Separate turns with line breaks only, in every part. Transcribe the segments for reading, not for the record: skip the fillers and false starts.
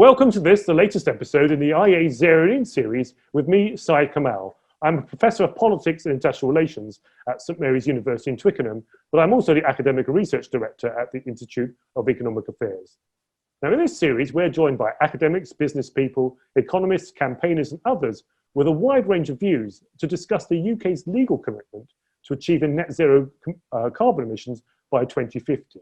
Welcome to this, the latest episode in the IA Zeroing In series with me, Syed Kamall. I'm a Professor of Politics and International Relations at St Mary's University in Twickenham, but I'm also the Academic Research Director at the Institute of Economic Affairs. Now in this series, we're joined by academics, business people, economists, campaigners and others with a wide range of views to discuss the UK's legal commitment to achieving net zero carbon emissions by 2050.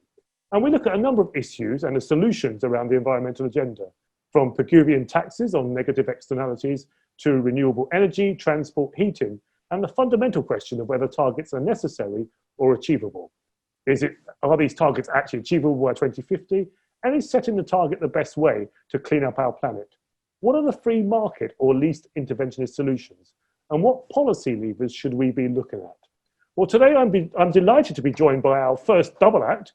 And we look at a number of issues and the solutions around the environmental agenda, from Pigouvian taxes on negative externalities to renewable energy, transport, heating, and the fundamental question of whether targets are necessary or achievable. Are these targets actually achievable by 2050? And is setting the target the best way to clean up our planet? What are the free market or least interventionist solutions? And what policy levers should we be looking at? Well, today I'm delighted to be joined by our first double act,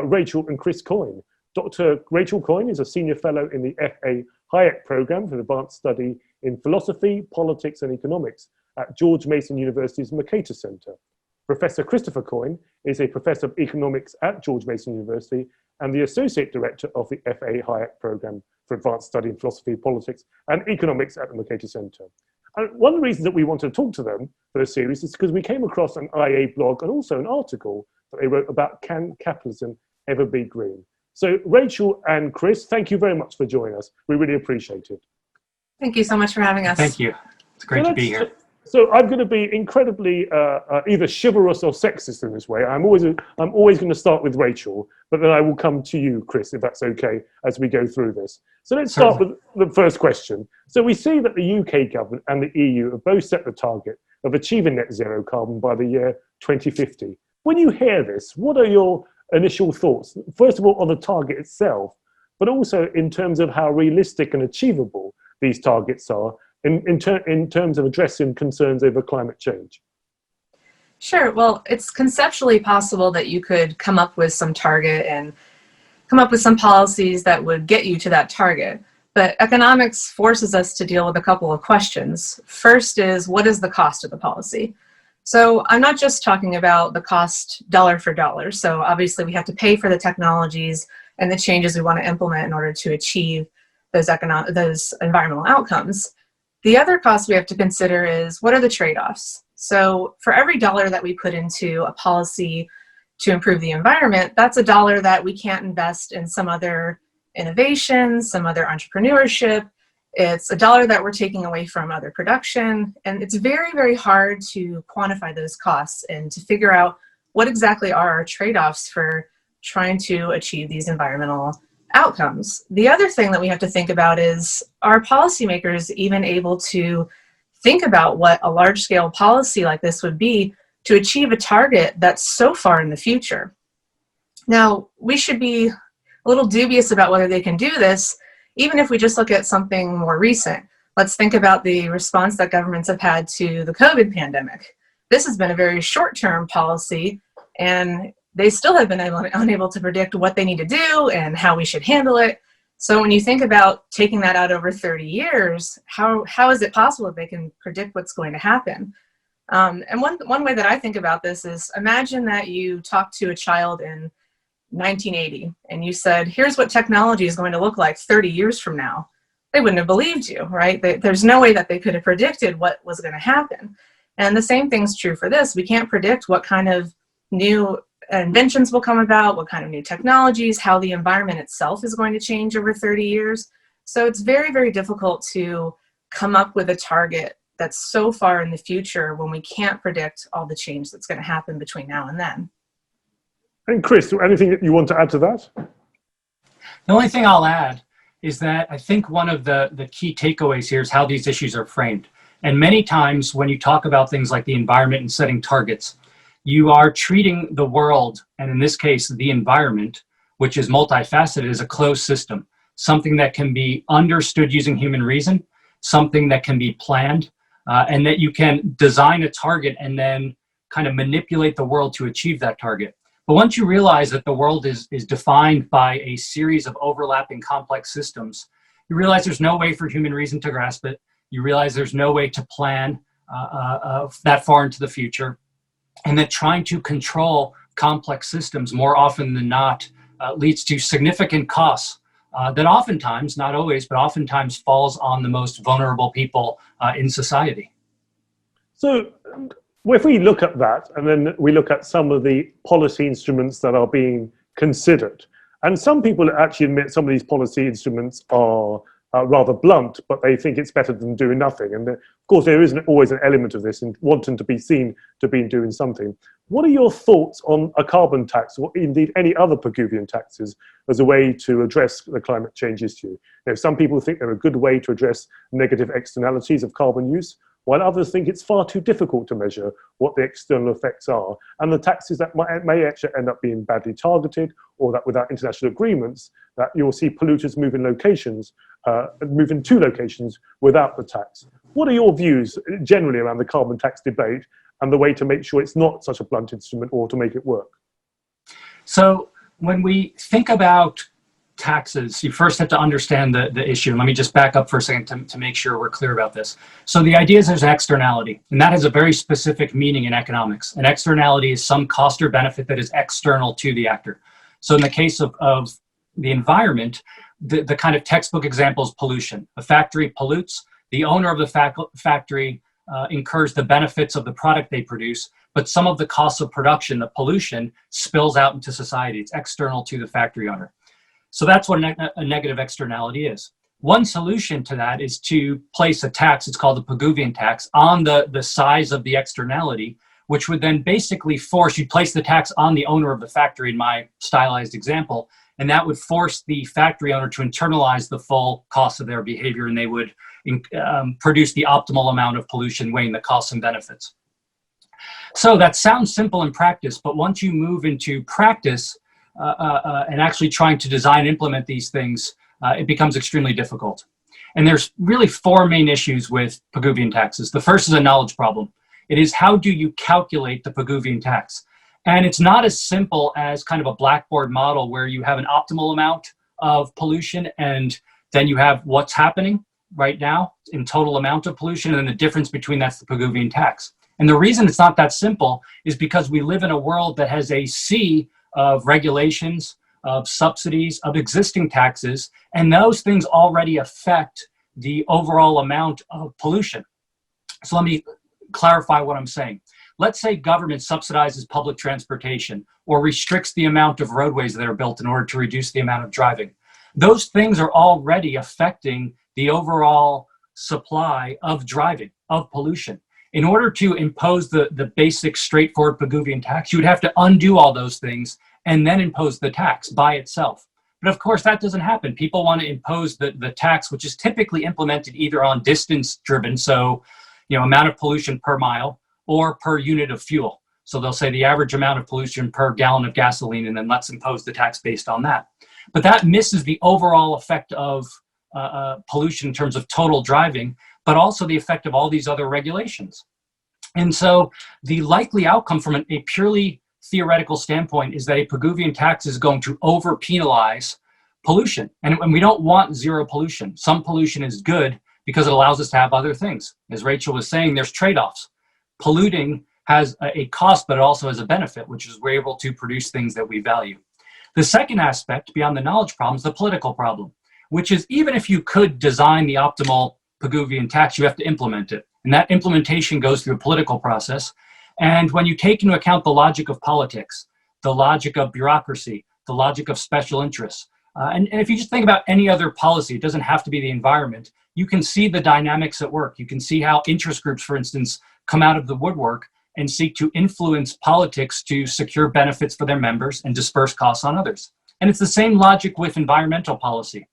Rachel and Chris Coyne. Dr. Rachel Coyne is a senior fellow in the FA Hayek program for advanced study in philosophy, politics and economics at George Mason University's Mercatus Center. Professor Christopher Coyne is a professor of economics at George Mason University and the associate director of the FA Hayek program for advanced study in philosophy, politics and economics at the Mercatus Center. And one of the reasons that we wanted to talk to them for this series is because we came across an IA blog and also an article that they wrote about can capitalism ever be green? So Rachel and Chris, thank you very much for joining us. We really appreciate it.
Thank you so much for having us.
Thank you. It's great to be here.
So I'm going to be incredibly either chivalrous or sexist in this way. I'm always going to start with Rachel, but then I will come to you, Chris, if that's okay, as we go through this. So let's start with the first question. So we see that the UK government and the EU have both set the target of achieving net zero carbon by the year 2050. When you hear this, what are your initial thoughts? First of all, on the target itself, but also in terms of how realistic and achievable these targets are in terms of addressing concerns over climate change.
Sure. Well, it's conceptually possible that you could come up with some target and come up with some policies that would get you to that target. But economics forces us to deal with a couple of questions. First is, what is the cost of the policy? So I'm not just talking about the cost dollar for dollar. So obviously we have to pay for the technologies and the changes we want to implement in order to achieve those environmental outcomes. The other cost we have to consider is, what are the trade-offs? So for every dollar that we put into a policy to improve the environment, that's a dollar that we can't invest in some other innovation, some other entrepreneurship. It's a dollar that we're taking away from other production. And it's very, very hard to quantify those costs and to figure out what exactly are our trade-offs for trying to achieve these environmental outcomes. The other thing that we have to think about is, are policymakers even able to think about what a large-scale policy like this would be to achieve a target that's so far in the future? Now, we should be a little dubious about whether they can do this, even if we just look at something more recent. Let's think about the response that governments have had to the COVID pandemic. This has been a very short-term policy, and they still have been unable to predict what they need to do and how we should handle it. So when you think about taking that out over 30 years, how is it possible that they can predict what's going to happen? And one way that I think about this is, imagine that you talk to a child in 1980 and you said, here's what technology is going to look like 30 years from now. They wouldn't have believed you, right? There's no way that they could have predicted what was going to happen. And the same thing's true for this. We can't predict what kind of new inventions will come about, what kind of new technologies, how the environment itself is going to change over 30 years. So it's very, very difficult to come up with a target that's so far in the future when we can't predict all the change that's going to happen between now and then.
And Chris, anything that you want to add to that?
The only thing I'll add is that I think one of the key takeaways here is how these issues are framed. And many times when you talk about things like the environment and setting targets, you are treating the world, and in this case, the environment, which is multifaceted, as a closed system, something that can be understood using human reason, something that can be planned, and that you can design a target and then kind of manipulate the world to achieve that target. But once you realize that the world is defined by a series of overlapping complex systems, you realize there's no way for human reason to grasp it. You realize there's no way to plan that far into the future. And that trying to control complex systems more often than not leads to significant costs that oftentimes, not always, but oftentimes falls on the most vulnerable people in society.
So if we look at that and then we look at some of the policy instruments that are being considered, and some people actually admit some of these policy instruments are rather blunt, but they think it's better than doing nothing. And of course, there isn't always an element of this in wanting to be seen to be doing something. What are your thoughts on a carbon tax, or indeed any other Pigouvian taxes, as a way to address the climate change issue? Some people think they're a good way to address negative externalities of carbon use, while others think it's far too difficult to measure what the external effects are, and the taxes that may actually end up being badly targeted, or that without international agreements, that you'll see polluters move into locations without the tax. What are your views generally around the carbon tax debate and the way to make sure it's not such a blunt instrument, or to make it work?
So when we think about taxes, you first have to understand the issue. Let me just back up for a second to make sure we're clear about this. So the idea is there's an externality, and that has a very specific meaning in economics. An externality is some cost or benefit that is external to the actor. So in the case of the environment, the kind of textbook example is pollution. A factory pollutes, the owner of the factory incurs the benefits of the product they produce, but some of the costs of production, the pollution, spills out into society. It's external to the factory owner. So that's what a negative externality is. One solution to that is to place a tax, it's called the Pigouvian tax, on the size of the externality, which would then basically force, you'd place the tax on the owner of the factory in my stylized example, and that would force the factory owner to internalize the full cost of their behavior, and they would produce the optimal amount of pollution, weighing the costs and benefits. So that sounds simple in practice, but once you move into practice, and actually trying to design and implement these things, it becomes extremely difficult. And there's really four main issues with Pigouvian taxes. The first is a knowledge problem. It is, how do you calculate the Pigouvian tax? And it's not as simple as kind of a blackboard model where you have an optimal amount of pollution and then you have what's happening right now in total amount of pollution, and then the difference between that's the Pigouvian tax. And the reason it's not that simple is because we live in a world that has a sea of regulations, of subsidies, of existing taxes, and those things already affect the overall amount of pollution. So let me clarify what I'm saying. Let's say government subsidizes public transportation or restricts the amount of roadways that are built in order to reduce the amount of driving. Those things are already affecting the overall supply of driving, of pollution. In order to impose the basic straightforward Pigouvian tax, you would have to undo all those things and then impose the tax by itself. But of course, that doesn't happen. People want to impose the tax, which is typically implemented either on distance driven, so amount of pollution per mile, or per unit of fuel. So they'll say the average amount of pollution per gallon of gasoline, and then let's impose the tax based on that. But that misses the overall effect of pollution in terms of total driving, but also the effect of all these other regulations. And so the likely outcome from a purely theoretical standpoint is that a Pigouvian tax is going to over penalize pollution. And we don't want zero pollution. Some pollution is good because it allows us to have other things. As Rachel was saying, there's trade-offs. Polluting has a cost, but it also has a benefit, which is we're able to produce things that we value. The second aspect, beyond the knowledge problem, is the political problem, which is even if you could design the optimal Pigouvian tax, you have to implement it. And that implementation goes through a political process. And when you take into account the logic of politics, the logic of bureaucracy, the logic of special interests, and if you just think about any other policy, it doesn't have to be the environment, you can see the dynamics at work. You can see how interest groups, for instance, come out of the woodwork and seek to influence politics to secure benefits for their members and disperse costs on others. And it's the same logic with environmental policy.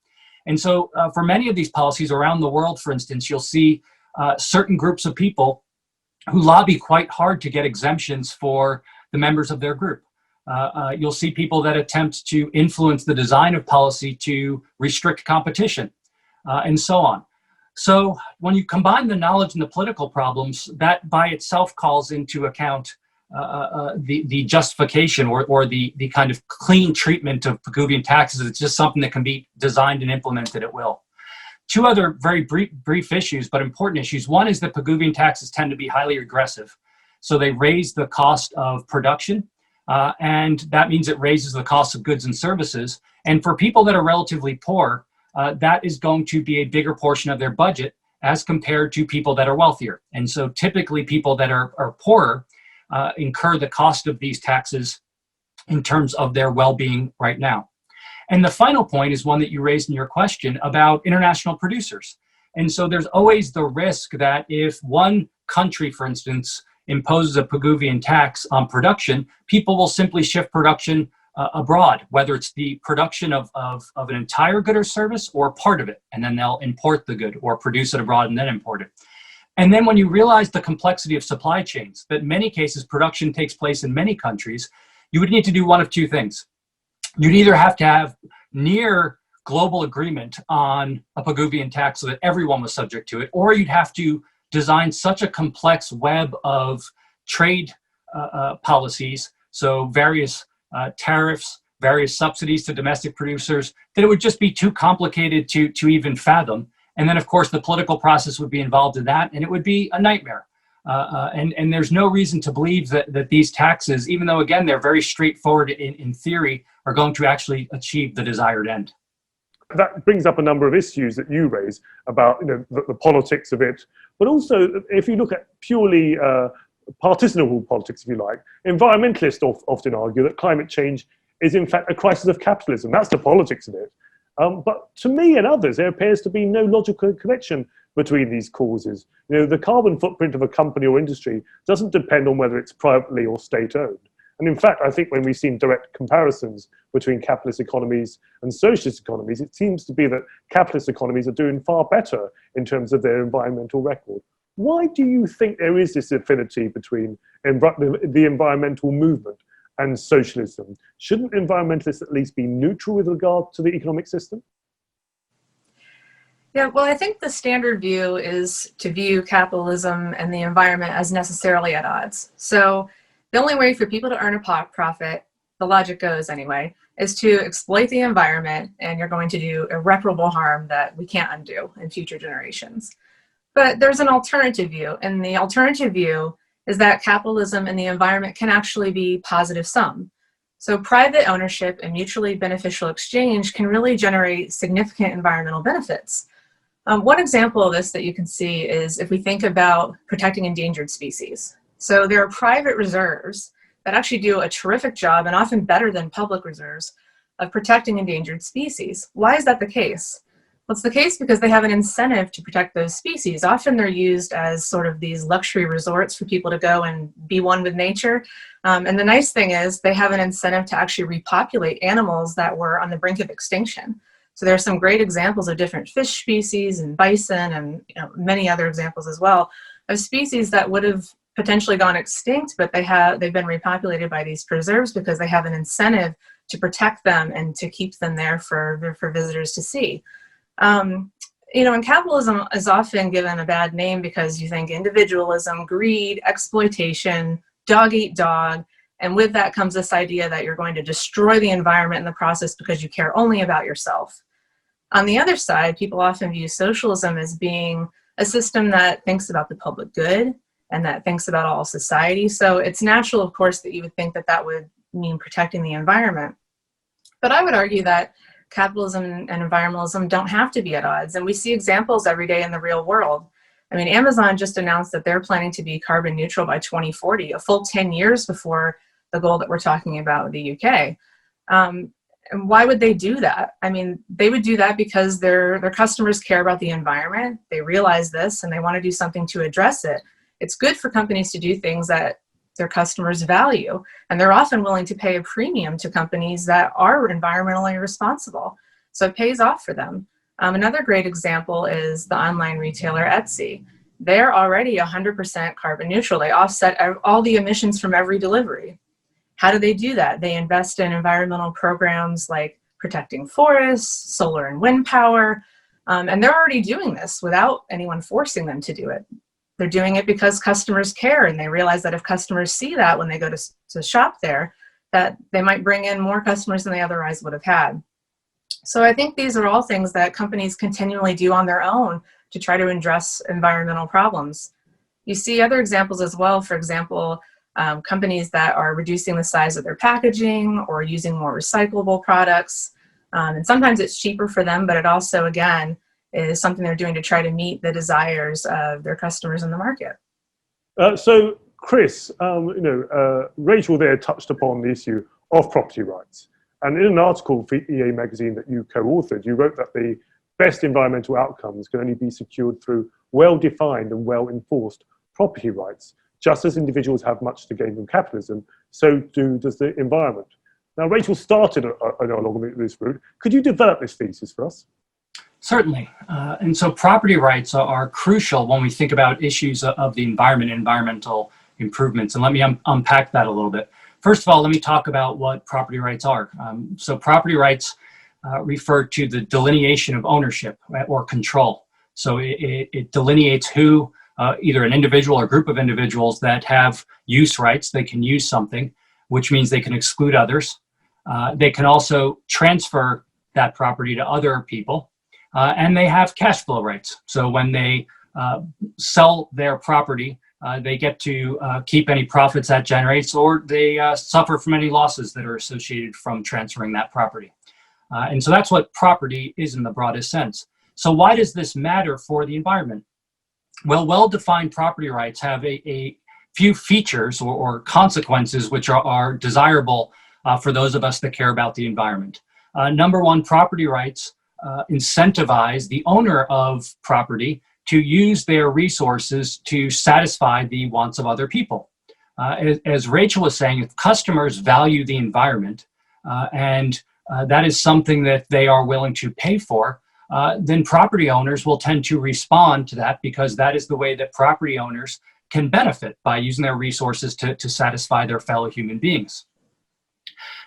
And so for many of these policies around the world, for instance, you'll see certain groups of people who lobby quite hard to get exemptions for the members of their group. You'll see people that attempt to influence the design of policy to restrict competition, and so on. So when you combine the knowledge and the political problems, that by itself calls into account the justification or the kind of clean treatment of Pigouvian taxes. It's just something that can be designed and implemented at will. Two other very brief issues, but important issues. One is that Pigouvian taxes tend to be highly regressive. So they raise the cost of production. and that means it raises the cost of goods and services. And for people that are relatively poor, that is going to be a bigger portion of their budget as compared to people that are wealthier. And so typically people that are poorer incur the cost of these taxes in terms of their well-being right now. And the final point is one that you raised in your question about international producers. And so there's always the risk that if one country, for instance, imposes a Pigouvian tax on production, people will simply shift production abroad, whether it's the production of an entire good or service or part of it, and then they'll import the good or produce it abroad and then import it. And then when you realize the complexity of supply chains, that in many cases production takes place in many countries, you would need to do one of two things. You'd either have to have near global agreement on a Pigouvian tax so that everyone was subject to it, or you'd have to design such a complex web of trade policies, so various tariffs, various subsidies to domestic producers, that it would just be too complicated to even fathom. And then, of course, the political process would be involved in that, and it would be a nightmare. And there's no reason to believe that these taxes, even though, again, they're very straightforward in theory, are going to actually achieve the desired end.
That brings up a number of issues that you raise about the politics of it, but also if you look at purely partisanable politics, if you like, environmentalists often argue that climate change is in fact a crisis of capitalism. That's the politics of it. But to me and others, there appears to be no logical connection between these causes. The carbon footprint of a company or industry doesn't depend on whether it's privately or state-owned. And in fact, I think when we've seen direct comparisons between capitalist economies and socialist economies, it seems to be that capitalist economies are doing far better in terms of their environmental record. Why do you think there is this affinity between the environmental movement and socialism? Shouldn't environmentalists at least be neutral with regard to the economic system?
Yeah, well, I think the standard view is to view capitalism and the environment as necessarily at odds. So the only way for people to earn a profit, the logic goes anyway, is to exploit the environment, and you're going to do irreparable harm that we can't undo in future generations. But there's an alternative view, and the alternative view is that capitalism and the environment can actually be positive sum. So private ownership and mutually beneficial exchange can really generate significant environmental benefits. One example of this that you can see is if we think about protecting endangered species. So there are private reserves that actually do a terrific job, and often better than public reserves, of protecting endangered species. Why is that the case? Well, it's the case because they have an incentive to protect those species. Often they're used as sort of these luxury resorts for people to go and be one with nature. And the nice thing is they have an incentive to actually repopulate animals that were on the brink of extinction. So there are some great examples of different fish species and bison and many other examples as well of species that would have potentially gone extinct, but they've been repopulated by these preserves because they have an incentive to protect them and to keep them there for visitors to see. And capitalism is often given a bad name because you think individualism, greed, exploitation, dog eat dog, and with that comes this idea that you're going to destroy the environment in the process because you care only about yourself. On the other side, people often view socialism as being a system that thinks about the public good and that thinks about all society. So it's natural, of course, that you would think that that would mean protecting the environment. But I would argue that capitalism and environmentalism don't have to be at odds. And we see examples every day in the real world. I mean, Amazon just announced that they're planning to be carbon neutral by 2040, a full 10 years before the goal that we're talking about with the UK. And why would they do that? I mean, they would do that because their customers care about the environment. They realize this and they want to do something to address it. It's good for companies to do things that their customers value, and they're often willing to pay a premium to companies that are environmentally responsible. So it pays off for them. Another great example is the online retailer Etsy. They're already 100% carbon neutral. They offset all the emissions from every delivery. How do they do that? They invest in environmental programs like protecting forests, solar and wind power, and they're already doing this without anyone forcing them to do it. They're doing it because customers care, and they realize that if customers see that when they go to shop there, that they might bring in more customers than they otherwise would have had. So I think these are all things that companies continually do on their own to try to address environmental problems. You see other examples as well. For example, companies that are reducing the size of their packaging or using more recyclable products. And sometimes it's cheaper for them, but it also, again, is something they're doing to try to meet the desires of their customers in the market.
So, Chris, Rachel there touched upon the issue of property rights. And in an article for EA Magazine that you co-authored, you wrote that the best environmental outcomes can only be secured through well-defined and well-enforced property rights. Just as individuals have much to gain from capitalism, so does the environment. Now, Rachel started along this route. Could you develop this thesis for us?
Certainly. And so property rights are crucial when we think about issues of the environment, environmental improvements. And let me unpack that a little bit. First of all, let me talk about what property rights are. So property rights refer to the delineation of ownership or control. So it delineates who, either an individual or group of individuals that have use rights. They can use something, which means they can exclude others. They can also transfer that property to other people. And they have cash flow rights. So when they sell their property, they get to keep any profits that generates, or they suffer from any losses that are associated from transferring that property. And so that's what property is in the broadest sense. So why does this matter for the environment? Well, well-defined property rights have a few features or consequences which are desirable for those of us that care about the environment. Number one, property rights incentivize the owner of property to use their resources to satisfy the wants of other people. As Rachel was saying, if customers value the environment and that is something that they are willing to pay for, then property owners will tend to respond to that, because that is the way that property owners can benefit by using their resources to satisfy their fellow human beings.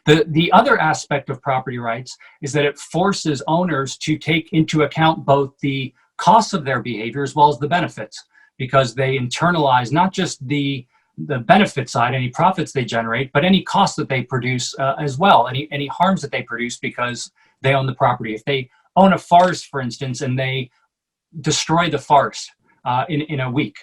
The other aspect of property rights is that it forces owners to take into account both the costs of their behavior as well as the benefits, because they internalize not just the benefit side, any profits they generate, but any costs that they produce as well, any harms that they produce because they own the property. If they own a forest, for instance, and they destroy the forest in a week,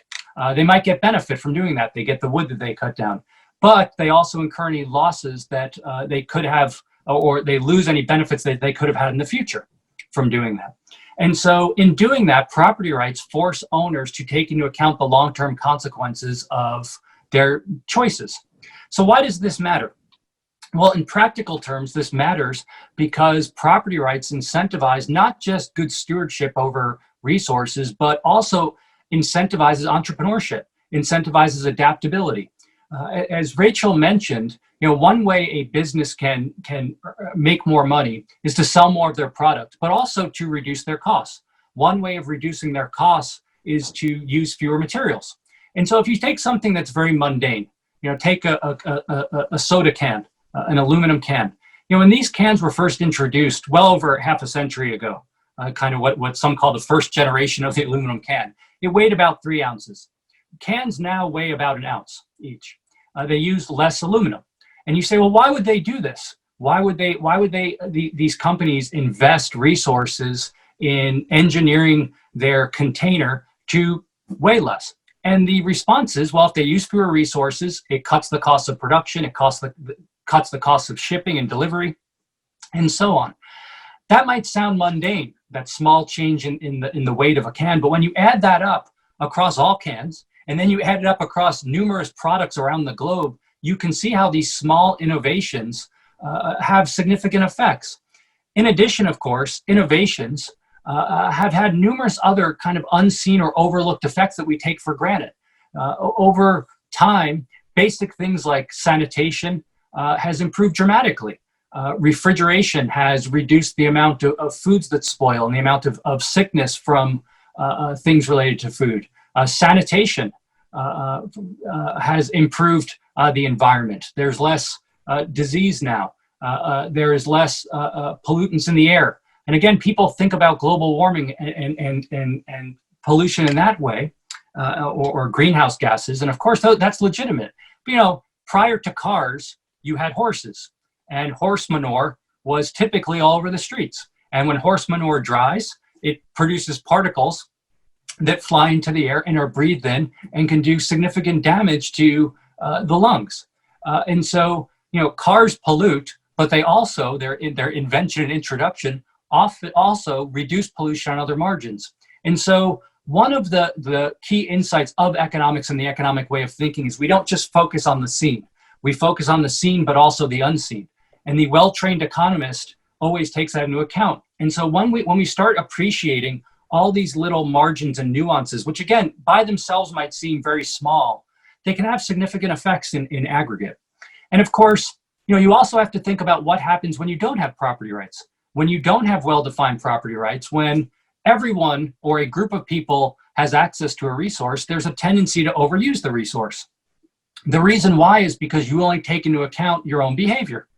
they might get benefit from doing that. They get the wood that they cut down. But they also incur any losses that they could have, or they lose any benefits that they could have had in the future from doing that. And so in doing that, property rights force owners to take into account the long-term consequences of their choices. So why does this matter? Well, in practical terms, this matters because property rights incentivize not just good stewardship over resources, but also incentivizes entrepreneurship, incentivizes adaptability. As Rachel mentioned, one way a business can make more money is to sell more of their product, but also to reduce their costs. One way of reducing their costs is to use fewer materials. And so if you take something that's very mundane, take a soda can, an aluminum can. When these cans were first introduced well over half a century ago, kind of what some call the first generation of the aluminum can, it weighed about 3 ounces. Cans now weigh about 1 ounce each. They use less aluminum. And you say, well, why would they do this? Why would these companies invest resources in engineering their container to weigh less? And the response is, well, if they use fewer resources, it cuts the cost of production, it cuts the cost of shipping and delivery, and so on. That might sound mundane, that small change in the weight of a can, but when you add that up across all cans, and then you add it up across numerous products around the globe, you can see how these small innovations have significant effects. In addition, of course, innovations have had numerous other kind of unseen or overlooked effects that we take for granted. Over time, basic things like sanitation has improved dramatically. Refrigeration has reduced the amount of foods that spoil and the amount of sickness from things related to food. Sanitation has improved the environment. There's less disease now. There is less pollutants in the air. And again, people think about global warming and pollution in that way, or greenhouse gases. And of course, that's legitimate. But, prior to cars, you had horses, and horse manure was typically all over the streets. And when horse manure dries, it produces particles that fly into the air and are breathed in and can do significant damage to the lungs. And so, cars pollute, but they also, their invention and introduction often also reduce pollution on other margins. And so one of the key insights of economics and the economic way of thinking is we don't just focus on the seen. We focus on the seen, but also the unseen. And the well-trained economist always takes that into account. And so when we start appreciating all these little margins and nuances, which again, by themselves might seem very small, they can have significant effects in aggregate. And of course, you also have to think about what happens when you don't have property rights, when you don't have well-defined property rights, when everyone or a group of people has access to a resource, there's a tendency to overuse the resource. The reason why is because you only take into account your own behavior.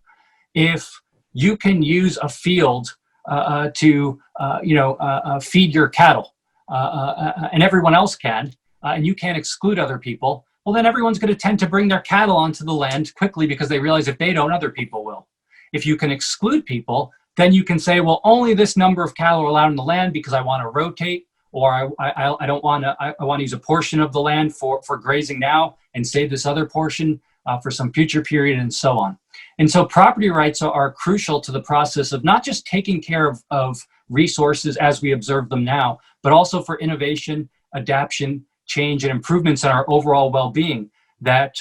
If you can use a field to feed your cattle, and everyone else can, and you can't exclude other people, well, then everyone's going to tend to bring their cattle onto the land quickly because they realize if they don't, other people will. If you can exclude people, then you can say, well, only this number of cattle are allowed in the land because I want to rotate, or I don't want to, I want to use a portion of the land for grazing now and save this other portion for some future period, and so on. And so property rights are crucial to the process of not just taking care of resources as we observe them now, but also for innovation, adaptation, change, and improvements in our overall well-being that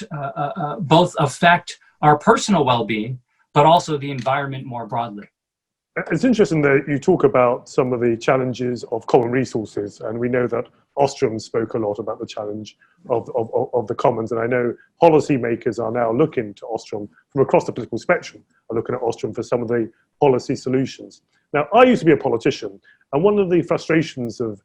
both affect our personal well-being, but also the environment more broadly.
It's interesting that you talk about some of the challenges of common resources, and we know that Ostrom spoke a lot about the challenge of the commons, and I know policymakers are now looking to Ostrom from across the political spectrum, are looking at Ostrom for some of the policy solutions. Now, I used to be a politician, and one of the frustrations of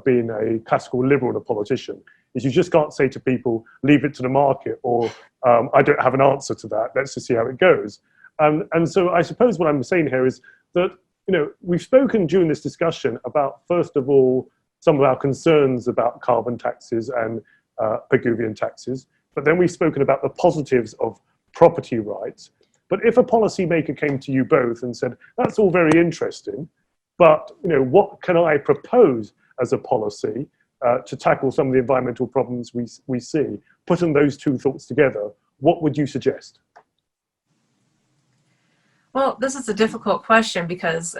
being a classical liberal and a politician is you just can't say to people, leave it to the market, or I don't have an answer to that, let's just see how it goes. And so I suppose what I'm saying here is that, we've spoken during this discussion about, first of all, some of our concerns about carbon taxes and Pigouvian taxes, but then we've spoken about the positives of property rights. But if a policymaker came to you both and said, that's all very interesting, but what can I propose as a policy to tackle some of the environmental problems we see, putting those two thoughts together, what would you suggest?
Well, this is a difficult question because,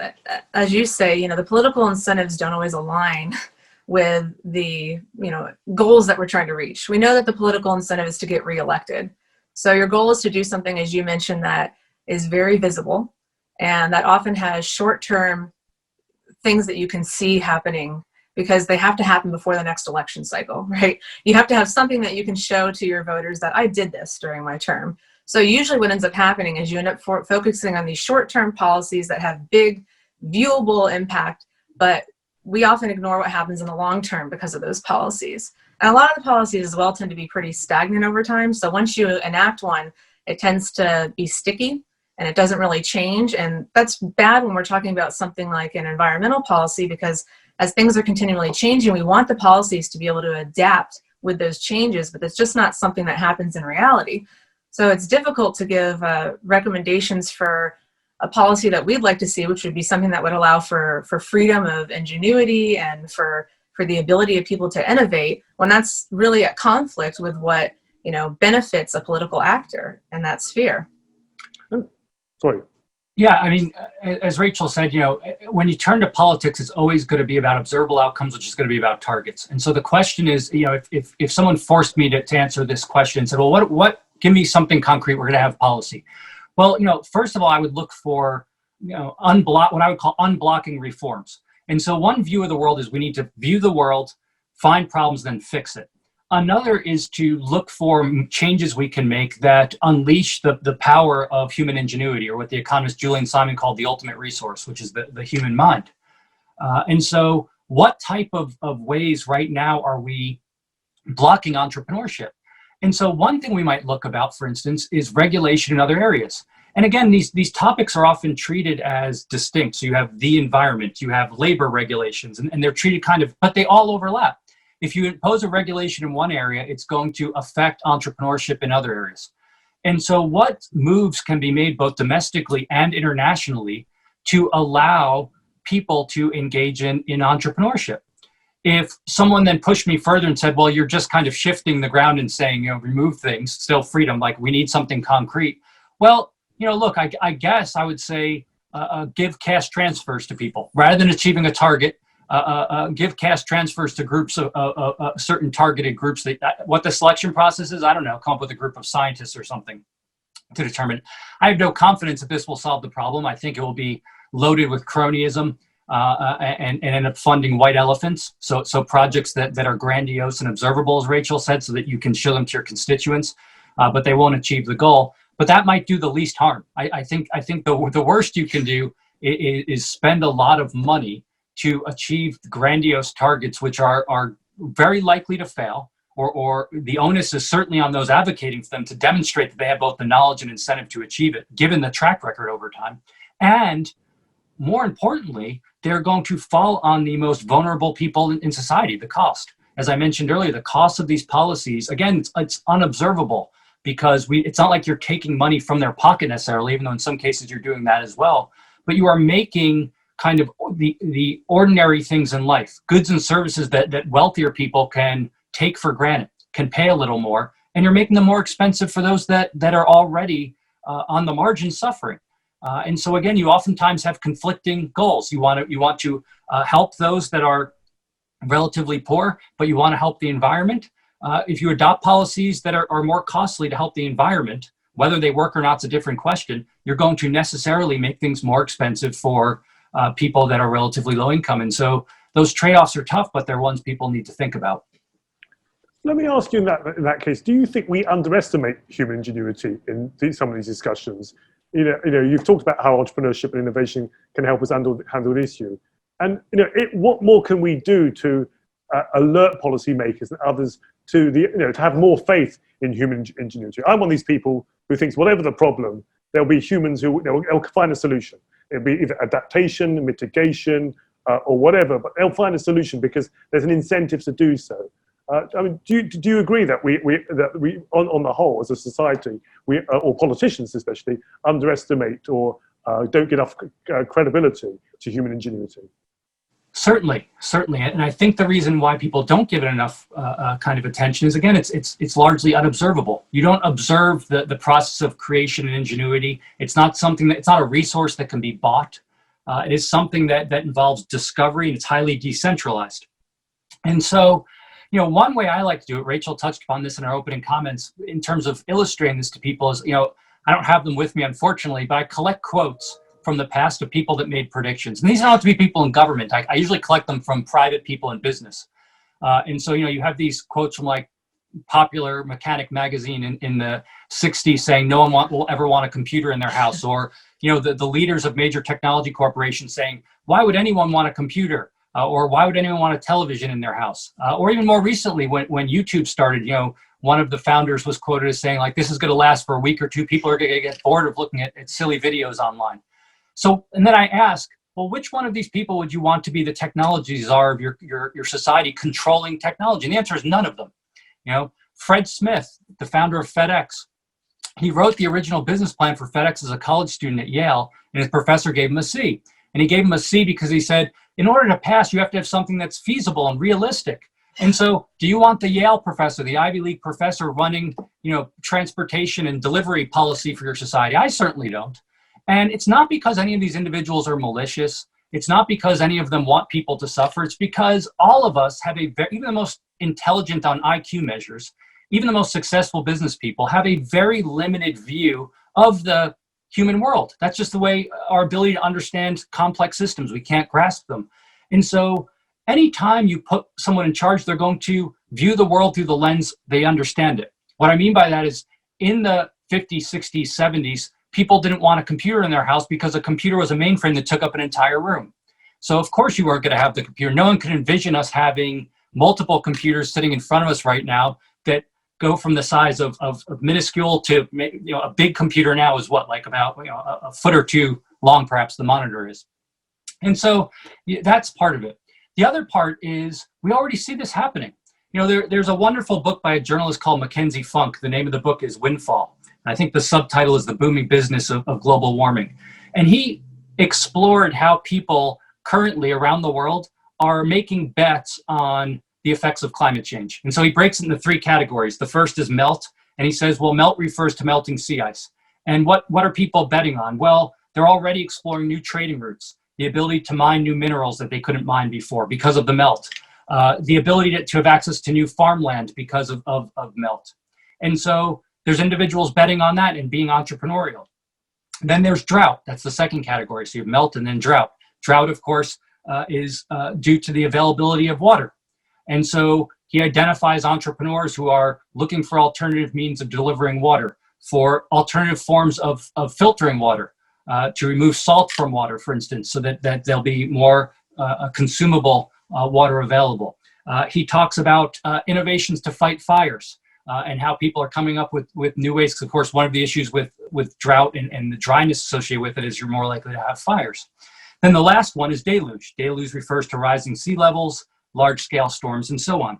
as you say, the political incentives don't always align with the, goals that we're trying to reach. We know that the political incentive is to get reelected. So your goal is to do something, as you mentioned, that is very visible and that often has short-term things that you can see happening because they have to happen before the next election cycle, right? You have to have something that you can show to your voters that I did this during my term. So usually what ends up happening is you end up focusing on these short-term policies that have big, viewable impact, but we often ignore what happens in the long term because of those policies. And a lot of the policies as well tend to be pretty stagnant over time. So once you enact one, it tends to be sticky and it doesn't really change. And that's bad when we're talking about something like an environmental policy, because as things are continually changing, we want the policies to be able to adapt with those changes, but it's just not something that happens in reality. So it's difficult to give recommendations for a policy that we'd like to see, which would be something that would allow for freedom of ingenuity and for the ability of people to innovate, when that's really at conflict with what benefits a political actor in that sphere.
Sorry.
Yeah, I mean, as Rachel said, when you turn to politics, it's always going to be about observable outcomes, which is going to be about targets. And so the question is, if someone forced me to answer this question and said, well, what give me something concrete, we're going to have policy. Well, first of all, I would look for, what I would call unblocking reforms. And so one view of the world is we need to view the world, find problems, then fix it. Another is to look for changes we can make that unleash the power of human ingenuity, or what the economist Julian Simon called the ultimate resource, which is the human mind. And so what type of ways right now are we blocking entrepreneurship? And so one thing we might look about, for instance, is regulation in other areas. And again, these topics are often treated as distinct. So you have the environment, you have labor regulations, and they're treated but they all overlap. If you impose a regulation in one area, it's going to affect entrepreneurship in other areas. And so what moves can be made both domestically and internationally to allow people to engage in entrepreneurship? if someone then pushed me further and said, well, you're just kind of shifting the ground and saying, remove things, still freedom, like we need something concrete. Well, look, I guess I would say give cash transfers to people rather than achieving a target. Give cash transfers to groups of certain targeted groups. What the selection process is, I don't know, come up with a group of scientists or something to determine. I have no confidence that this will solve the problem. I think it will be loaded with cronyism and end up funding white elephants. So projects that are grandiose and observable, as Rachel said, so that you can show them to your constituents, but they won't achieve the goal. But that might do the least harm. I think the worst you can do is spend a lot of money to achieve grandiose targets, which are very likely to fail, or the onus is certainly on those advocating for them to demonstrate that they have both the knowledge and incentive to achieve it, given the track record over time. And more importantly, they're going to fall on the most vulnerable people in society, the cost. As I mentioned earlier, the cost of these policies, again, it's unobservable because it's not like you're taking money from their pocket necessarily, even though in some cases you're doing that as well, but you are making kind of the ordinary things in life, goods and services that wealthier people can take for granted, can pay a little more, and you're making them more expensive for those that are already on the margin suffering. And so again, you oftentimes have conflicting goals. You want to help those that are relatively poor, but you want to help the environment. If you adopt policies that are more costly to help the environment, whether they work or not is a different question, you're going to necessarily make things more expensive for people that are relatively low income. And so those trade-offs are tough, but they're ones people need to think about.
Let me ask you in that case, do you think we underestimate human ingenuity in some of these discussions? You've talked about how entrepreneurship and innovation can help us handle the issue. And what more can we do to alert policymakers and others to have more faith in human ingenuity? I'm one of these people who thinks whatever the problem, there'll be humans who they'll find a solution. It'll be either adaptation, mitigation, or whatever, but they'll find a solution because there's an incentive to do so. Do you agree that we on the whole as a society, or politicians especially, underestimate or don't give enough credibility to human ingenuity?
Certainly. And I think the reason why people don't give it enough kind of attention is, again, it's largely unobservable. You don't observe the process of creation and ingenuity. It's not a resource that can be bought. It is something that involves discovery, and it's highly decentralized. And so, one way I like to do it, Rachel touched upon this in our opening comments, in terms of illustrating this to people is, I don't have them with me, unfortunately, but I collect quotes from the past of people that made predictions. And these don't have to be people in government. I usually collect them from private people in business. And so, you have these quotes from like Popular Mechanic magazine in the 60s saying no one will ever want a computer in their house, or, the leaders of major technology corporations saying, why would anyone want a computer? Or why would anyone want a television in their house? Or even more recently, when YouTube started, one of the founders was quoted as saying, like, this is going to last for a week or two. People are going to get bored of looking at silly videos online. So, and then I ask, well, which one of these people would you want to be the technology czar of your society, controlling technology? And the answer is none of them. Fred Smith, the founder of FedEx, he wrote the original business plan for FedEx as a college student at Yale, and his professor gave him a C. And he gave him a C because he said, in order to pass, you have to have something that's feasible and realistic. And so, do you want the Yale professor, the Ivy League professor running, transportation and delivery policy for your society? I certainly don't. And it's not because any of these individuals are malicious. It's not because any of them want people to suffer. It's because all of us have even the most intelligent on IQ measures, even the most successful business people have a very limited view of the human world. That's just the way our ability to understand complex systems, we can't grasp them. And so anytime you put someone in charge, they're going to view the world through the lens they understand it. What I mean by that is, in the 50s, 60s, 70s, people didn't want a computer in their house because a computer was a mainframe that took up an entire room. So of course you weren't going to have the computer. No one could envision us having multiple computers sitting in front of us right now that go from the size of minuscule to, a big computer now is what, like about a foot or two long, perhaps the monitor is. And so that's part of it. The other part is we already see this happening. There's a wonderful book by a journalist called Mackenzie Funk. The name of the book is Windfall. I think the subtitle is The Booming Business of Global Warming. And he explored how people currently around the world are making bets on the effects of climate change. And so he breaks it into three categories. The first is melt. And he says, well, melt refers to melting sea ice. And what are people betting on? Well, they're already exploring new trading routes, the ability to mine new minerals that they couldn't mine before because of the melt, the ability to have access to new farmland because of melt. And so there's individuals betting on that and being entrepreneurial. Then there's drought. That's the second category. So you have melt and then drought. Drought, of course, is due to the availability of water. And so he identifies entrepreneurs who are looking for alternative means of delivering water, for alternative forms of filtering water, to remove salt from water, for instance, so that there'll be more consumable water available. He talks about innovations to fight fires and how people are coming up with new ways. Because of course, one of the issues with drought and the dryness associated with it is you're more likely to have fires. Then the last one is deluge. Deluge refers to rising sea levels, large-scale storms, and so on.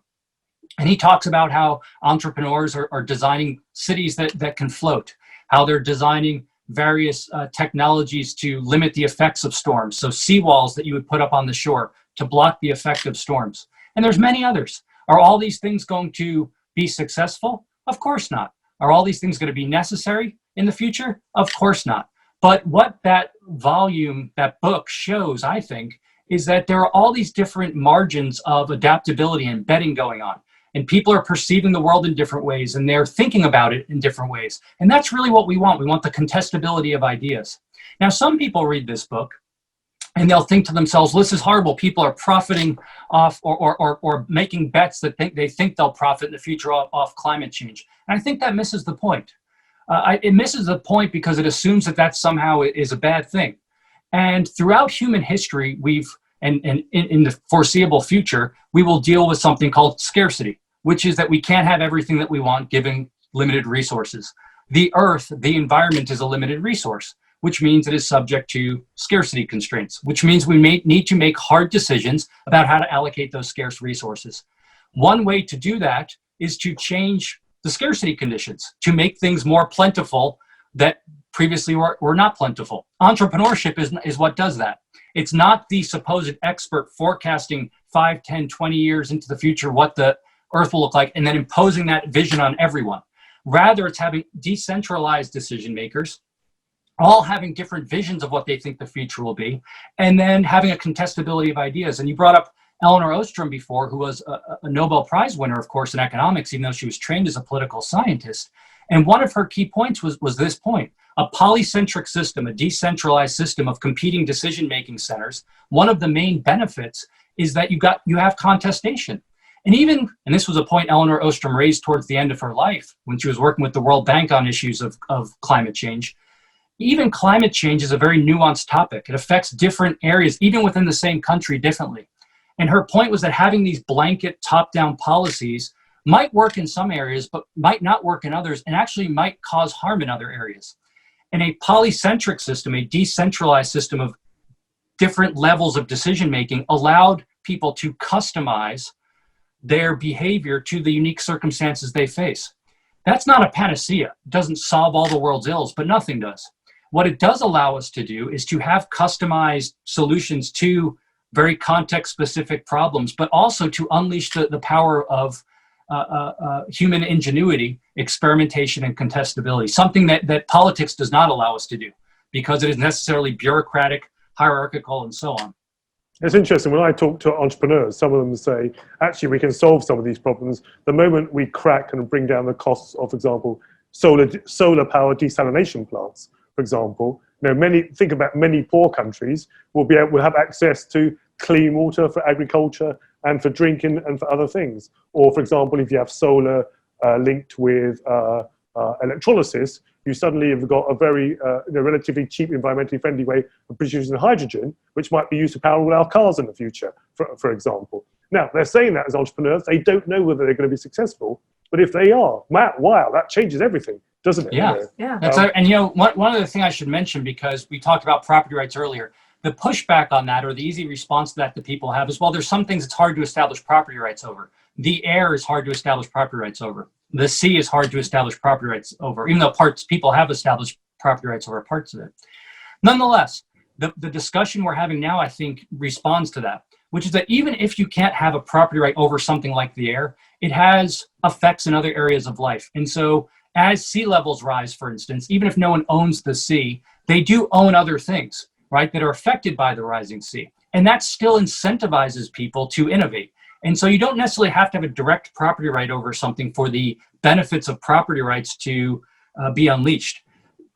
And he talks about how entrepreneurs are designing cities that can float, how they're designing various technologies to limit the effects of storms. So seawalls that you would put up on the shore to block the effect of storms. And there's many others. Are all these things going to be successful? Of course not. Are all these things going to be necessary in the future? Of course not. But what that volume, that book shows, I think, is that there are all these different margins of adaptability and betting going on. And people are perceiving the world in different ways, and they're thinking about it in different ways. And that's really what we want. We want the contestability of ideas. Now, some people read this book, and they'll think to themselves, well, this is horrible. People are profiting off or making bets that they think they'll profit in the future off climate change. And I think that misses the point. It misses the point because it assumes that somehow is a bad thing. And throughout human history, and in the foreseeable future, we will deal with something called scarcity, which is that we can't have everything that we want given limited resources. The earth, the environment, is a limited resource, which means it is subject to scarcity constraints, which means we may need to make hard decisions about how to allocate those scarce resources. One way to do that is to change the scarcity conditions, to make things more plentiful that previously were not plentiful. Entrepreneurship is what does that. It's not the supposed expert forecasting 5, 10, 20 years into the future what the earth will look like and then imposing that vision on everyone. Rather, it's having decentralized decision makers, all having different visions of what they think the future will be, and then having a contestability of ideas. And you brought up Elinor Ostrom before, who was a Nobel Prize winner, of course, in economics, even though she was trained as a political scientist. And one of her key points was this point: a polycentric system, a decentralized system of competing decision-making centers. One of the main benefits is that you have contestation. And this was a point Elinor Ostrom raised towards the end of her life when she was working with the World Bank on issues of climate change. Even climate change is a very nuanced topic. It affects different areas, even within the same country, differently. And her point was that having these blanket top-down policies might work in some areas, but might not work in others, and actually might cause harm in other areas. And a polycentric system, a decentralized system of different levels of decision-making, allowed people to customize their behavior to the unique circumstances they face. That's not a panacea. It doesn't solve all the world's ills, but nothing does. What it does allow us to do is to have customized solutions to very context-specific problems, but also to unleash the power of human ingenuity, experimentation, and contestability, something that politics does not allow us to do because it is necessarily bureaucratic, hierarchical, and so on.
It's interesting, when I talk to entrepreneurs, some of them say, actually, we can solve some of these problems the moment we crack and bring down the costs of, for example, solar power desalination plants, for example. Think about many poor countries will have access to clean water for agriculture and for drinking and for other things. Or, for example, if you have solar linked with electrolysis, you suddenly have got a very relatively cheap, environmentally friendly way of producing hydrogen, which might be used to power all our cars in the future, for example. Now, they're saying that as entrepreneurs. They don't know whether they're going to be successful, but if they are, wow, that changes everything, doesn't it?
Yeah, and one other thing I should mention, because we talked about property rights earlier, the pushback on that, or the easy response to that people have is, well, there's some things it's hard to establish property rights over. The air is hard to establish property rights over. The sea is hard to establish property rights over, even though people have established property rights over parts of it. Nonetheless, the discussion we're having now, I think, responds to that. which is that even if you can't have a property right over something like the air, it has effects in other areas of life. And so as sea levels rise, for instance, even if no one owns the sea, they do own other things, right, that are affected by the rising sea. And that still incentivizes people to innovate. And so you don't necessarily have to have a direct property right over something for the benefits of property rights to be unleashed.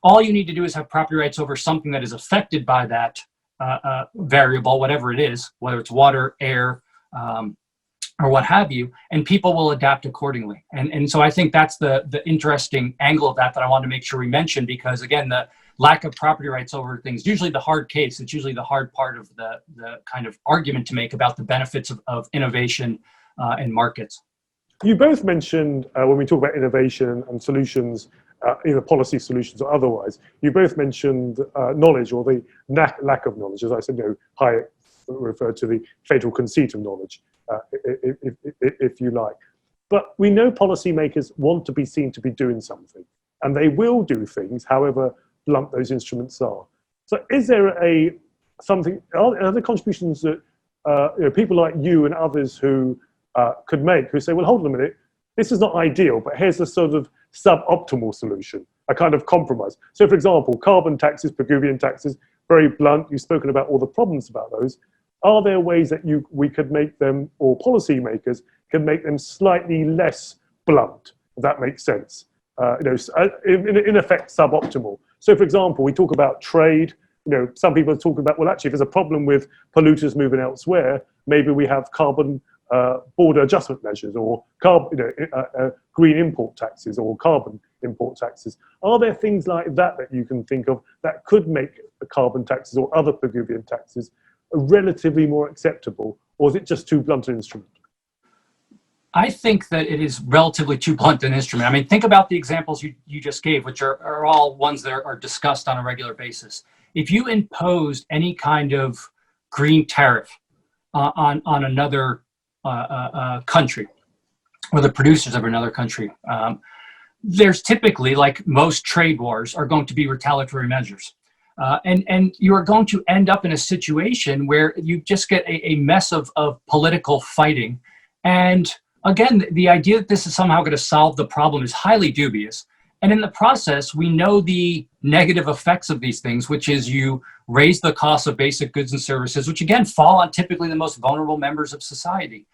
All you need to do is have property rights over something that is affected by that variable, whatever it is, whether it's water, air, or what have you, and people will adapt accordingly. And so I think that's the interesting angle of that I wanted to make sure we mention, because again, the lack of property rights over things, usually the hard case, it's usually the hard part of the kind of argument to make about the benefits of innovation and markets.
You both mentioned, when we talk about innovation and solutions, either policy solutions or otherwise, you both mentioned knowledge, or the lack of knowledge. As I said, Hayek referred to the fatal conceit of knowledge, if you like. But we know policymakers want to be seen to be doing something, and they will do things, however blunt those instruments are. So is there are there contributions that people like you and others who could make, who say, well, hold on a minute, this is not ideal, but here's a sort of suboptimal solution, a kind of compromise. So for example, carbon taxes, Pigouvian taxes, very blunt, you've spoken about all the problems about those. Are there ways that we could make them, or policymakers can make them slightly less blunt, if that makes sense? In effect, suboptimal. So for example, we talk about trade. Some people are talking about, well, actually, if there's a problem with polluters moving elsewhere, maybe we have carbon border adjustment measures, or green import taxes, or carbon import taxes. Are there things like that you can think of that could make the carbon taxes or other Pigouvian taxes relatively more acceptable, or is it just too blunt an instrument?
I think that it is relatively too blunt an instrument. I mean, think about the examples you just gave, which are all ones that are discussed on a regular basis. If you imposed any kind of green tariff on another country, or the producers of another country, there's typically, like most trade wars, are going to be retaliatory measures. And you are going to end up in a situation where you just get a mess of political fighting. And again, the idea that this is somehow going to solve the problem is highly dubious. And in the process, we know the negative effects of these things, which is you raise the cost of basic goods and services, which again fall on typically the most vulnerable members of society.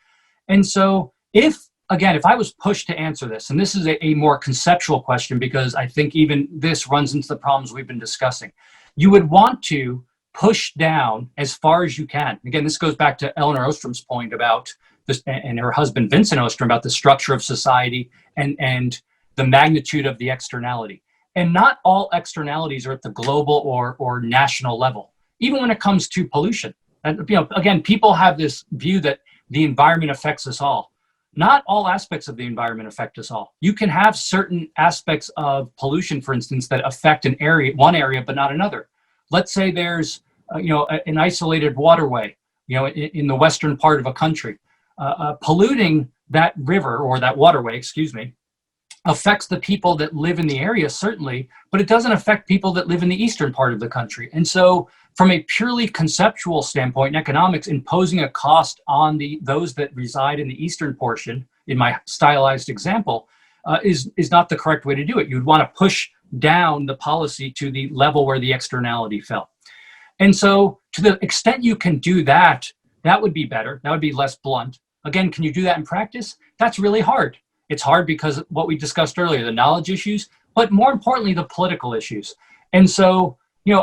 And so if I was pushed to answer this, and this is a more conceptual question, because I think even this runs into the problems we've been discussing, you would want to push down as far as you can. Again, this goes back to Eleanor Ostrom's point about this, and her husband Vincent Ostrom, about the structure of society and the magnitude of the externality. And not all externalities are at the global or national level, even when it comes to pollution. And again, people have this view that the environment affects us all. Not all aspects of the environment affect us all. You can have certain aspects of pollution, for instance, that affect one area, but not another. Let's say there's an isolated waterway, in the western part of a country. Polluting that river, or that waterway, affects the people that live in the area, certainly, but it doesn't affect people that live in the eastern part of the country. And so from a purely conceptual standpoint in economics, imposing a cost on those that reside in the eastern portion, in my stylized example, is not the correct way to do it. You'd want to push down the policy to the level where the externality fell. And so to the extent you can do that, that would be better. That would be less blunt. Again, can you do that in practice? That's really hard. It's hard because of what we discussed earlier, the knowledge issues, but more importantly, the political issues. And so,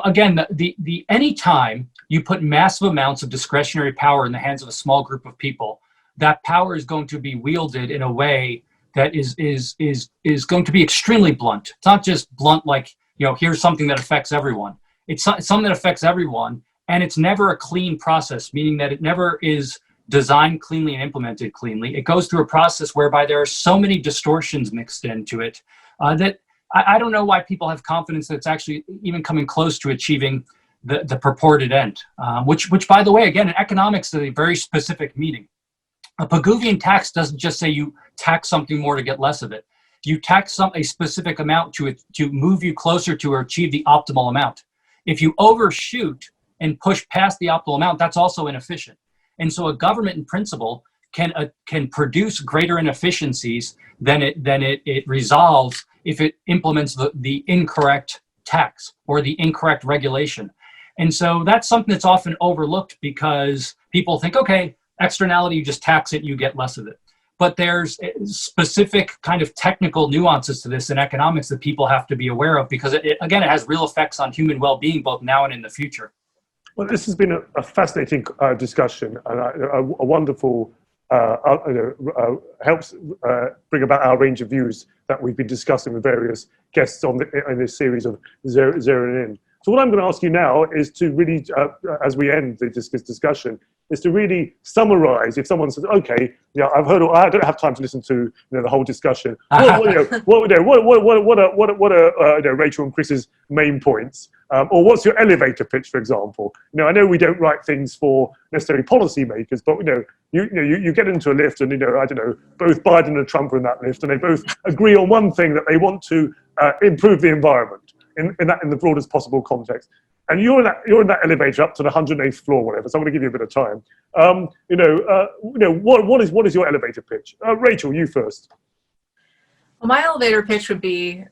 again, the anytime you put massive amounts of discretionary power in the hands of a small group of people, that power is going to be wielded in a way that is going to be extremely blunt. It's not just blunt like, here's something that affects everyone. It's something that affects everyone, and it's never a clean process, meaning that it never is designed cleanly and implemented cleanly. It goes through a process whereby there are so many distortions mixed into it that I don't know why people have confidence that it's actually even coming close to achieving the purported end, which, by the way, again, in economics is a very specific meaning. A Pigouvian tax doesn't just say you tax something more to get less of it. You tax a specific amount to move you closer to or achieve the optimal amount. If you overshoot and push past the optimal amount, that's also inefficient. And so a government in principle can produce greater inefficiencies than it resolves if it implements the incorrect tax or the incorrect regulation. And so that's something that's often overlooked because people think, okay, externality, you just tax it, you get less of it. But there's specific kind of technical nuances to this in economics that people have to be aware of because, again, it has real effects on human well-being, both now and in the future.
Well, this has been a fascinating discussion and a wonderful, helps bring about our range of views that we've been discussing with various guests in this series of Zeroing In. So what I'm going to ask you now is to really, as we end this discussion, is to really summarize. If someone says, "Okay, yeah, I've heard. I don't have time to listen to the whole discussion. What are Rachel and Chris's main points, or what's your elevator pitch, for example? I know we don't write things for necessarily policymakers, but you get into a lift, and I don't know, both Biden and Trump are in that lift, and they both agree on one thing, that they want to improve the environment in the broadest possible context. And you're in that elevator up to the 108th floor, whatever. So I'm going to give you a bit of time. What is your elevator pitch? Rachel, you first.
Well, my elevator pitch would be,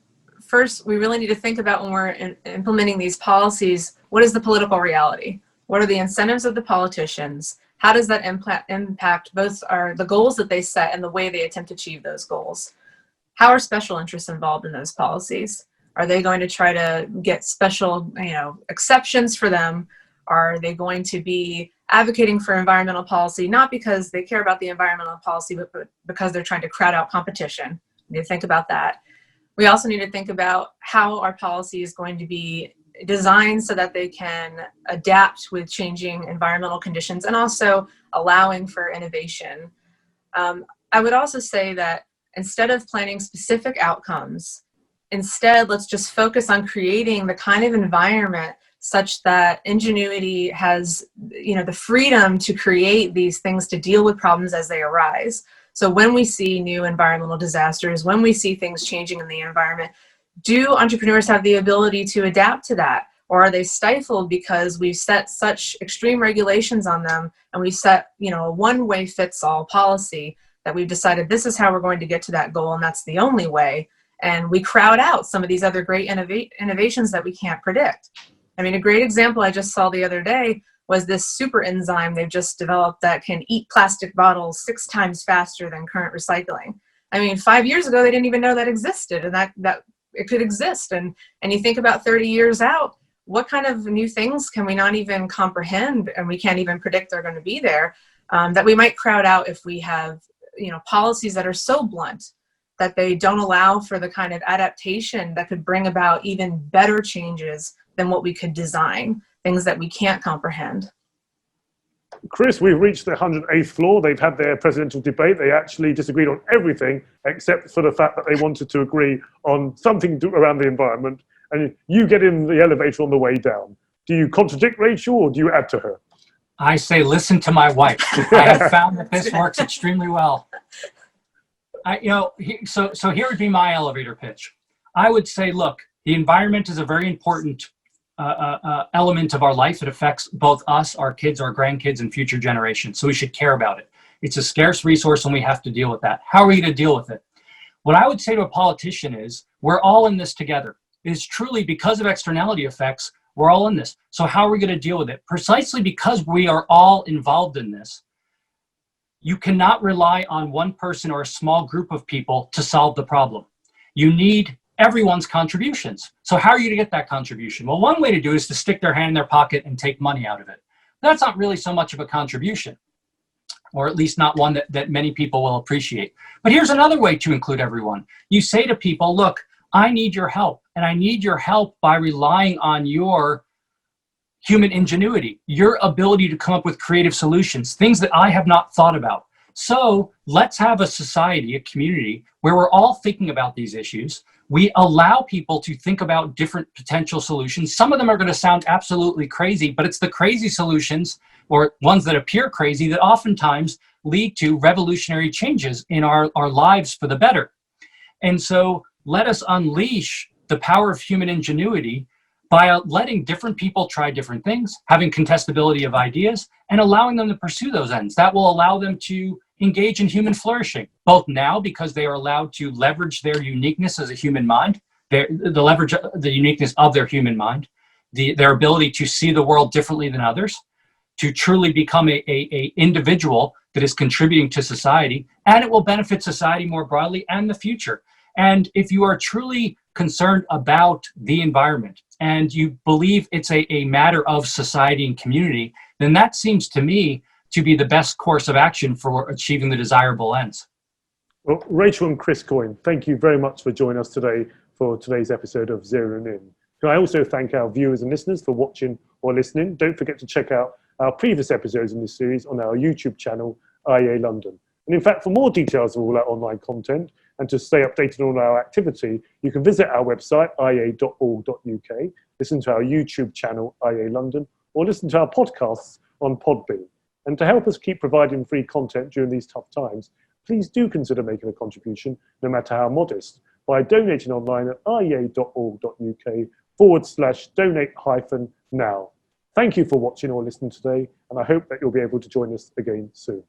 first, we really need to think about when we're implementing these policies, what is the political reality? What are the incentives of the politicians? How does that impact both the goals that they set and the way they attempt to achieve those goals? How are special interests involved in those policies? Are they going to try to get special, exceptions for them? Are they going to be advocating for environmental policy, not because they care about the environmental policy, but because they're trying to crowd out competition? We need to think about that. We also need to think about how our policy is going to be designed so that they can adapt with changing environmental conditions and also allowing for innovation. I would also say that instead of planning specific outcomes, instead, let's just focus on creating the kind of environment such that ingenuity has, the freedom to create these things to deal with problems as they arise. So when we see new environmental disasters, when we see things changing in the environment, do entrepreneurs have the ability to adapt to that? Or are they stifled because we've set such extreme regulations on them and we set, a one-way fits all policy that we've decided this is how we're going to get to that goal and that's the only way. And we crowd out some of these other great innovations that we can't predict. I mean, a great example I just saw the other day was this super enzyme they've just developed that can eat plastic bottles 6 times faster than current recycling. I mean, 5 years ago, they didn't even know that existed and that it could exist. And you think about 30 years out, what kind of new things can we not even comprehend and we can't even predict they're going to be there, that we might crowd out if we have, policies that are so blunt that they don't allow for the kind of adaptation that could bring about even better changes than what we could design, things that we can't comprehend.
Chris, we've reached the 108th floor. They've had their presidential debate. They actually disagreed on everything except for the fact that they wanted to agree on something around the environment. And you get in the elevator on the way down. Do you contradict Rachel or do you add to her?
I say, listen to my wife. I have found that this works extremely well. So here would be my elevator pitch. I would say, look, the environment is a very important element of our life. It affects both us, our kids, our grandkids, and future generations. So we should care about it. It's a scarce resource and we have to deal with that. How are we going to deal with it? What I would say to a politician is, we're all in this together. It is truly because of externality effects, we're all in this. So how are we going to deal with it? Precisely because we are all involved in this. You cannot rely on one person or a small group of people to solve the problem. You need everyone's contributions. So how are you to get that contribution? Well, one way to do it is to stick their hand in their pocket and take money out of it. That's not really so much of a contribution, or at least not one that many people will appreciate. But here's another way to include everyone. You say to people, look, I need your help, and I need your help by relying on your human ingenuity, your ability to come up with creative solutions, things that I have not thought about. So let's have a society, a community, where we're all thinking about these issues. We allow people to think about different potential solutions. Some of them are going to sound absolutely crazy, but it's the crazy solutions, or ones that appear crazy, that oftentimes lead to revolutionary changes in our lives for the better. And so let us unleash the power of human ingenuity by letting different people try different things, having contestability of ideas, and allowing them to pursue those ends. That will allow them to engage in human flourishing, both now because they are allowed to leverage their uniqueness as a human mind, the leverage the uniqueness of their human mind, their ability to see the world differently than others, to truly become a individual that is contributing to society, and it will benefit society more broadly and the future. And if you are truly concerned about the environment and you believe it's a matter of society and community, then that seems to me to be the best course of action for achieving the desirable ends.
Well, Rachel and Chris Coyne, thank you very much for joining us today for today's episode of Zeroing In. Can I also thank our viewers and listeners for watching or listening? Don't forget to check out our previous episodes in this series on our YouTube channel, IEA London. And in fact, for more details of all our online content and to stay updated on our activity, you can visit our website, iea.org.uk, listen to our YouTube channel, IEA London, or listen to our podcasts on Podbean. And to help us keep providing free content during these tough times, please do consider making a contribution, no matter how modest, by donating online at iea.org.uk/donate-now. Thank you for watching or listening today, and I hope that you'll be able to join us again soon.